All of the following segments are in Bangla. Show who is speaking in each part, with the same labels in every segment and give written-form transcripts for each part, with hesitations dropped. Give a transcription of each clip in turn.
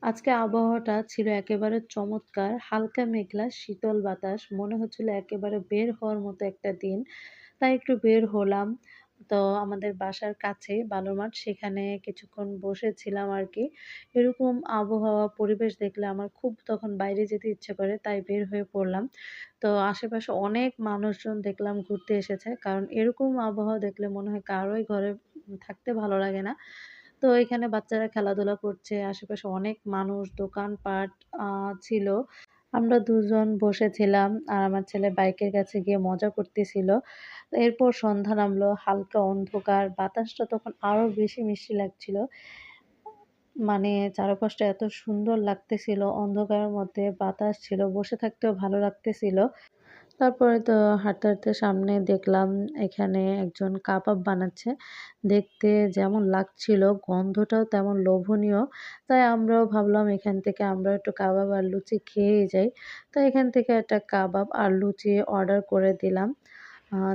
Speaker 1: আজকে আবহাওয়াটা ছিল একেবারে চমৎকার। হালকা মেঘলা, শীতল বাতাস। মনে হচ্ছিল একেবারে বের হওয়ার মতো একটা দিন। তাই একটু বের হলাম। তো আমাদের বাসার কাছেই বালুর মাঠ, সেখানে কিছুক্ষণ বসেছিলাম আরকি। এরকম আবহাওয়া পরিবেশ দেখলে আমার খুব তখন বাইরে যেতে ইচ্ছে করে, তাই বের হয়ে পড়লাম। তো আশেপাশে অনেক মানুষজন দেখলাম ঘুরতে এসেছে। কারণ এরকম আবহাওয়া দেখলে মনে হয় কারোই ঘরে থাকতে ভালো লাগে না। তো এখানে বাচ্চারা খেলাধুলা করছে। আশেপাশে অনেক মানুষ, দোকানপাট আ ছিল। আমরা ২ জন বসেছিলাম। আর আমার ছেলে বাইকের কাছে গিয়ে মজা করতেছিল। এরপর সন্ধ্যা নামলো, হালকা অন্ধকার। বাতাসটা তখন আরো বেশি মিষ্টি লাগছিল। মানে চারপাশটা এত সুন্দর লাগতেছিল। অন্ধকারের মধ্যে বাতাস ছিল। বসে থাকতেও ভালো লাগতেছিল। তারপরে তো হাঁটতে, হাঁটতে সামনে দেখলাম এখানে একজন কাবাব বানাচ্ছে। দেখতে যেমন লাগছিল, গন্ধটাও তেমন লোভনীয়। তাই আমরাও ভাবলাম এখান থেকে আমরাও একটু কাবাব আর লুচি খেয়েই যাই। তো এখান থেকে একটা কাবাব আর লুচি অর্ডার করে দিলাম।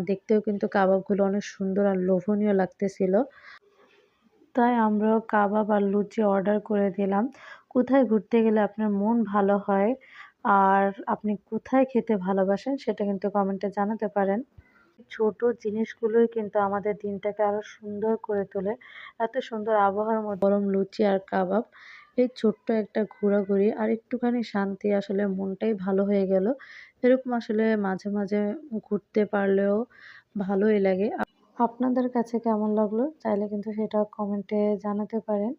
Speaker 1: দেখতেও কিন্তু কাবাবগুলো অনেক সুন্দর আর লোভনীয় লাগতেছিল। তাই আমরাও কাবাব আর লুচি অর্ডার করে দিলাম। কোথায় ঘুরতে গেলে আপনার মন ভালো হয় আর আপনি কোথায় খেতে ভালোবাসেন সেটা কিন্তু কমেন্টে জানাতে পারেন। ছোট জিনিসগুলোই কিন্তু আমাদের দিনটাকে আরো সুন্দর করে তোলে। এত সুন্দর আবহাওয়ার মধ্যে গরম লুচি আর কাবাব। এই ছোট্ট একটা ঘোরাঘুরি আর একটুখানি শান্তি আসলে মনটাই ভালো হয়ে গেল। এরকম আসলে মাঝে, মাঝে ঘুরতে পারলেও ভালোই লাগে। আপনাদের কাছে কেমন লাগলো? চাইলে কিন্তু সেটা কমেন্টে জানাতে পারেন।